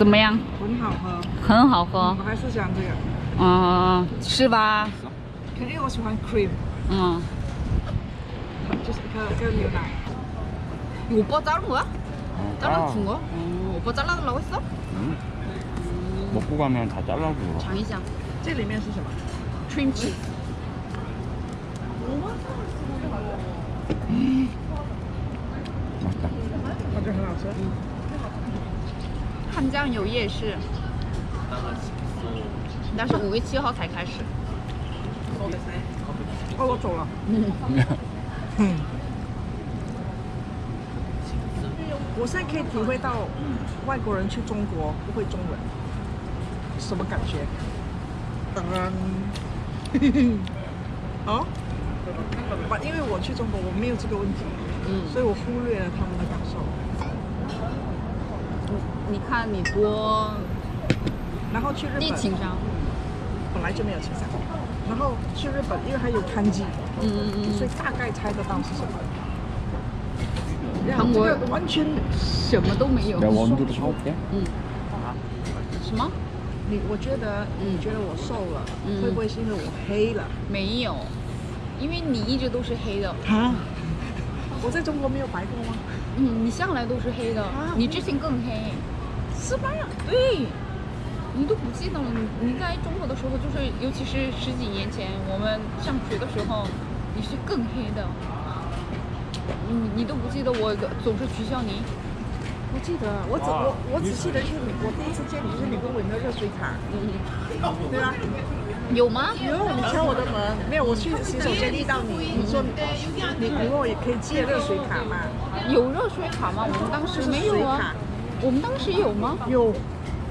怎么样？很好喝，很好喝。我还是想这个。是吧？肯定我喜欢 cream。就是一个牛奶。 오빠 자른 거야? 잘라준 거야? 오빠 잘라달라고 했어? 먹고 가면 다 잘라줘. 尝一下，这里面是什么 cream cheese。맛있다. 我觉得很好吃。汉江有夜市，但是5月7号才开始。哦，我走了。我现在可以体会到外国人去中国不会中文什么感觉。哦，因为我去中国我没有这个问题，所以我忽略了他们的感受。你看你多然后去日本，低情商。本来就没有情商。然后去日本，因为还有看记，所以大概猜得到是什么。韩国这个完全什么都没有。 내가 원두도 사올게. 什么？我觉得你觉得我瘦了，会不会是因为我黑了？没有，因为你一直都是黑的。啊？我在中国没有白过吗？你向来都是黑的，你之前更黑。是吗？对，你都不记得了。你在中国的时候，就是尤其是10几年前，我们上学的时候，你是更黑的。你都不记得，我总是取笑你。我记得，我只记得就是我第一次见你，就是你跟我有没有热水卡？对吧？有吗？有，你敲我的门，没有，我去洗手间遇到你，你说你问我也可以借热水卡吗？有热水卡吗？我们当时没有啊。我们当时有吗？有，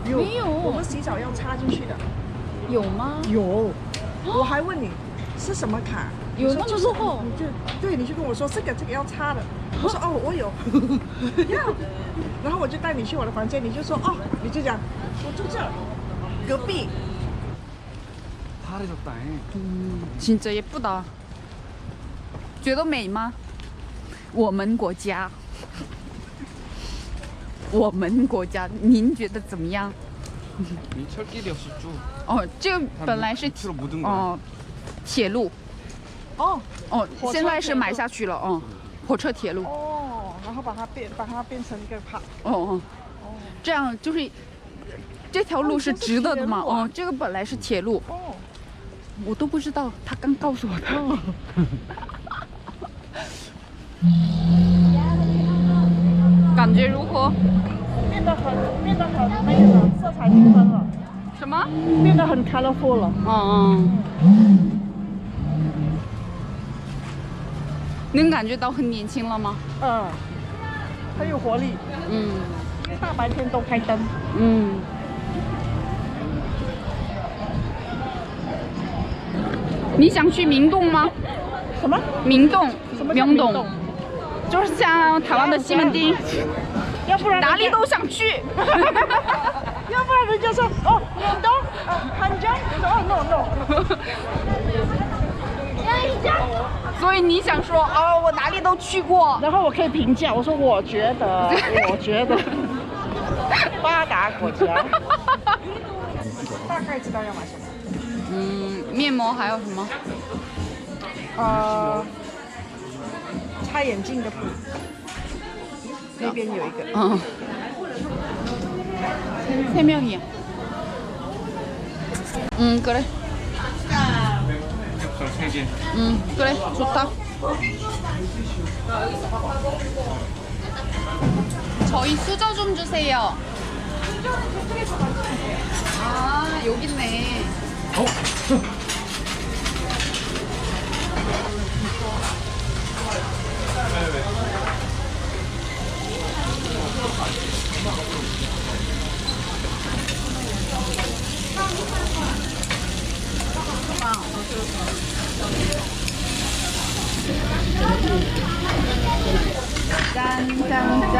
没有？我们洗澡要插进去的。有吗？有，我还问你是什么卡？有那么落后？你就跟我说这个要插的。我说哦，我有。然后我就带你去我的房间，你就说哦，你就讲我住这儿，隔壁。 진짜 예쁘다. 觉得美吗？我们国家，您觉得怎么样？ 이 철길이 없이 쭉. 哦，这个本来是 묻은 거. 哦铁路，哦，现在是埋下去了，火车铁路。哦，然后把它变成一个帕。这样就是这条路是直的嘛？这个本来是铁路。我都不知道，他刚告诉我的。感觉如何？变得很那个了，色彩缤纷了。什么？变得很 colorful 了。能感觉到很年轻了吗？很有活力。大白天都开灯。你想去明洞吗？什么？明洞？什么叫明洞？就是像台湾的西门町，要不然哪里都想去。要不然人家说哦，明洞，汉江，哦 no。所以你想说哦，我哪里都去过，然后我可以评价，我说我觉得，发达国家，大概知道要买什么。面膜还有什么？擦眼镜的布，那边有一个。세 명이야. 그래. 그래, 좋다. 저희 수저 좀 주세요. 아, 여기 있네. 짠짠짠.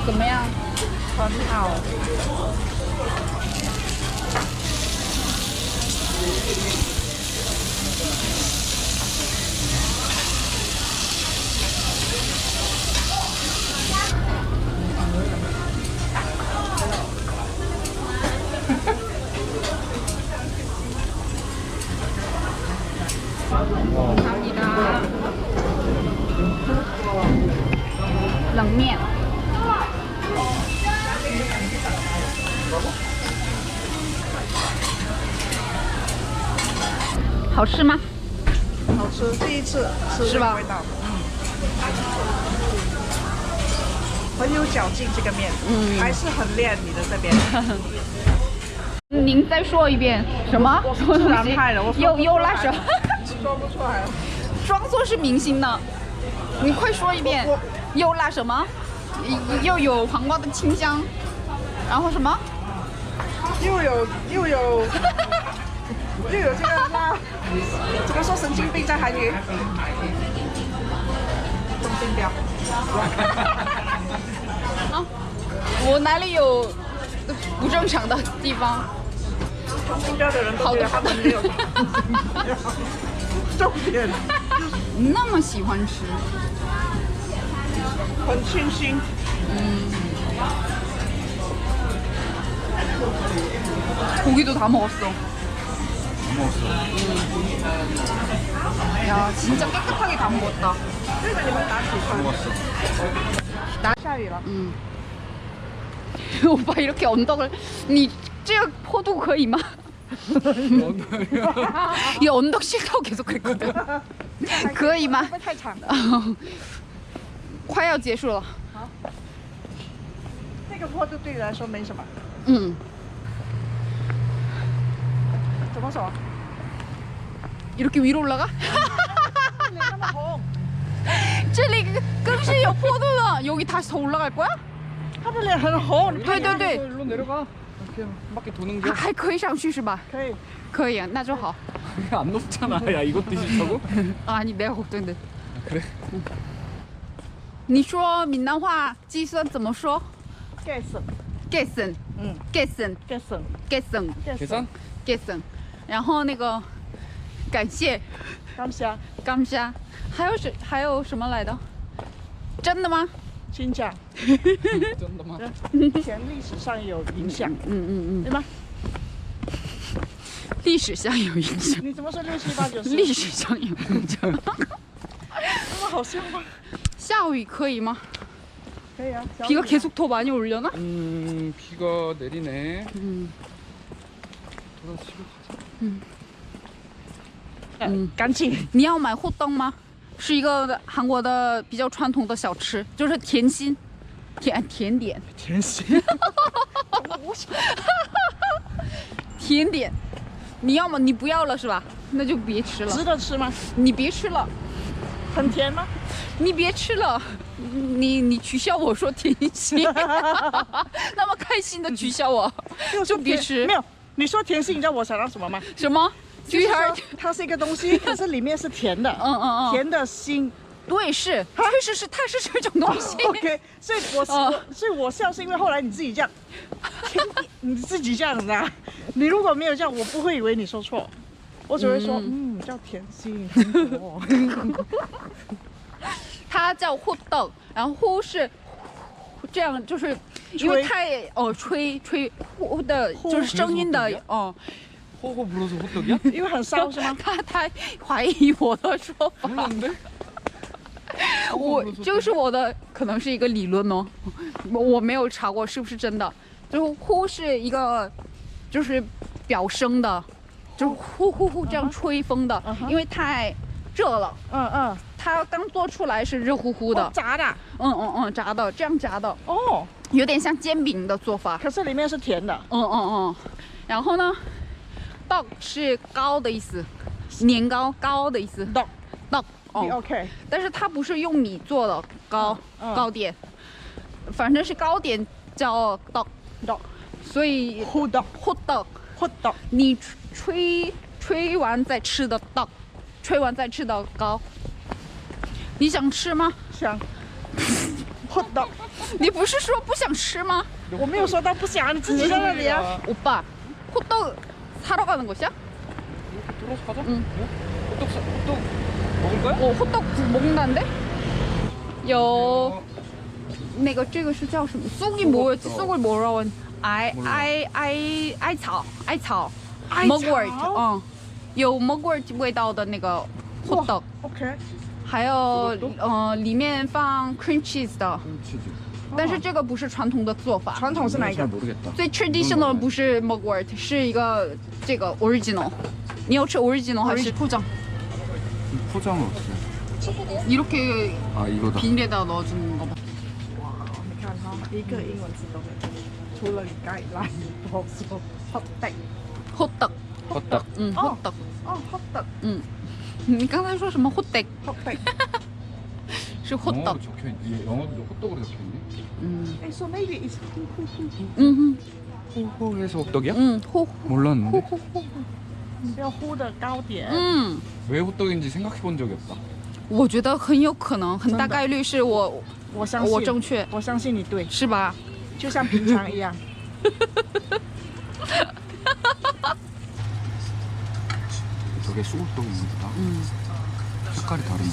怎么样？很好。 감사합니다. 冷面。好吃吗？好吃，第一次吃是吧这个味道，很有嚼劲这个面，还是很练你的这边。您再说一遍什么？我是自然派的，我说不出来又拉手，说不出来了。装作是明星呢。你快说一遍我，又辣什么？又有黄瓜的清香，然后什么？又有这个辣，怎么说神经病在韩语？神经病。啊，我哪里有不正常的地方？神经病的人都觉得他们没有。重点那么喜欢吃，很清新。고기도 다 먹었어. 먹었어. 야, 진짜 깨끗하게 다 먹었다. 这个你们打几分？ 먹었어. 下雨了。 오빠 이렇게 언덕을, 니, 这个坡度可以吗? 이 언덕 싫다고 계속 그랬거든. 可以吗?会不会太长？快要结束了. 这个坡度对你来说没什么。 怎么说？ 이렇게 위로 올라가? 你那么红，这里更是有坡度了. 여기 다시 더 올라갈 거야? 他的脸很红。你看 네. 일로 내려가. 이렇게 한 바퀴 도는 게. 还可以上去是吧?可以。可以,那就好. 안 높잖아. 야 이것도 싫다고? 아니 내가 걱정돼. 그래? 你说闽南话计算怎么说？ 계산。 계산， 계산， 계산。 계산， 계산? 계산。然后那个感谢，感谢。感谢，还有什么来的？真的吗？请讲。 真的吗? 前历史上有影响，对吗？历史上有影响，你怎么说6、7、8、9、10？历史上有影响。那么好笑吗？下雨可以吗？可以啊。 비가 계속 더 많이 올려나? 비가 내리네. 돌아 집에 가자. 赶紧。你要买 호떡吗？是一个韩国的比较传统的小吃，就是甜心，甜点，甜心。甜点。你要吗？你不要了是吧？那就别吃了。值得吃吗？你别吃了，很甜吗？你别吃了，你取消我说甜心，那么开心的取消我，就别吃。没有，你说甜心，你知道我想到什么吗？什么？就是说它是一个东西，可是里面是甜的。甜的心。对，是，确实是，它是这种东西。OK， 所以我笑是因为后来你自己这样，你自己这样子啊。你如果没有这样，我不会以为你说错，我只会说叫甜心。它叫호떡，然后호是这样，就是因为太吹호的，就是声音的호호 불러서 호떡이야? 因为很烧是吗？他怀疑我的说法。 불렀는데? 我就是我的可能是一个理论哦，我没有查过是不是真的。就呼是一个就是表声的，就是呼呼呼这样吹风的，因为太热了。它刚做出来是热乎乎的，炸的。炸的，这样炸的。哦，有点像煎饼的做法。可是里面是甜的。然后呢，떡是糕的意思，年糕高的意思。떡。 OK， 但是它不是用米做的糕点，反正是糕点叫떡，所以호떡，你吹完再吃的떡，吹完再吃的糕，你想吃吗？想。호떡，你不是说不想吃吗？我没有说到不想，你自己在那里啊。 오빠，호떡 사러 가는 곳이야? 불러서 가자. 응. 호떡 먹을 거야? 호떡 먹는다는데? 有那个这个是叫什么 쑥이 뭐였지? 쑥을 뭐라고 하는艾草 mugwort 有 mugwort 味道的那个 호떡 OK，还有里面放 cream cheese 的 치즈. 但是这个不是传统的做法传统是哪一个 잘 ？ 모르겠다. 最 traditional 不是 mugwort 是一个这个 original 你有吃 original 还是포장 포장은 어떻게? 이렇게 아 이거다. 비닐에다 넣어주는 거 봐. 你看哈，一个英文字都没有，除了你刚才来我说 hot dog， 호떡 호떡. 호떡 哦 hot dog， 你刚才说什么 호떡 hot dog， 是 호떡 영어로 적혀 있. 영어도 호떡으로 적혀 있네. 哎，so maybe it's 호호에서 호떡이야? 호 몰랐는데. 要呼的高点。 왜 호떡인지 생각해 본 적이 없다. 我觉得很有可能很大概率是我相信，我正确我相信你对，是吧就像平常一样。 저게 쑥호떡인가 보다. 색깔이 다르네.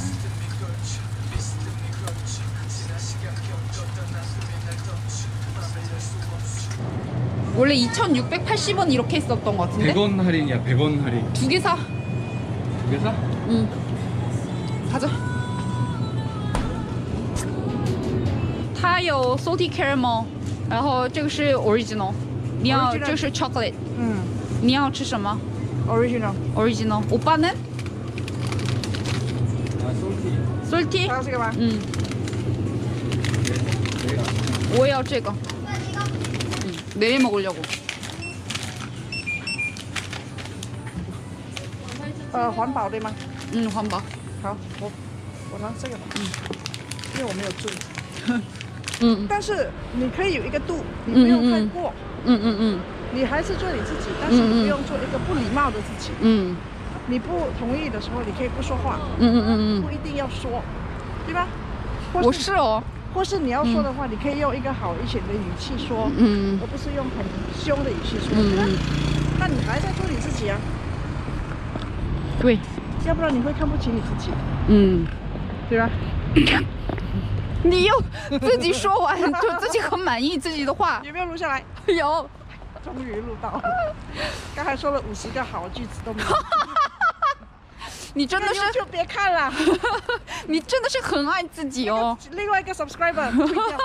원래 2,680원 이렇게 했었던 것 같은데 100원 할인이야. 100원 할인. 2개 사 두 개 사? 가자 它有 salty caramel 然后这个是 original 你要 Original 这是 chocolate 嗯你要吃什么，original， original 오빠는 아 솔티. salty 还有这个吗？ 我也要这个 내일 먹으려고 环保对吗？环保好，我拿这个吧。因为我没有注意。嗯但是你可以有一个度，你不用太过，你还是做你自己，但是你不用做一个不礼貌的自己。你不同意的时候，你可以不说话，不一定要说，对吧？或我是哦或是你要说的话，你可以用一个好一些的语气说，而不是用很凶的语气说，对吧？那你还在做你自己啊，对要不然你会看不起你自己，对吧？你又自己说完就自己很满意自己的话有没有录下来？有终于录到了，刚才说了50个好句子都没有。你真的是就别看了，你真的是很爱自己哦另外一个 subscriber 退掉。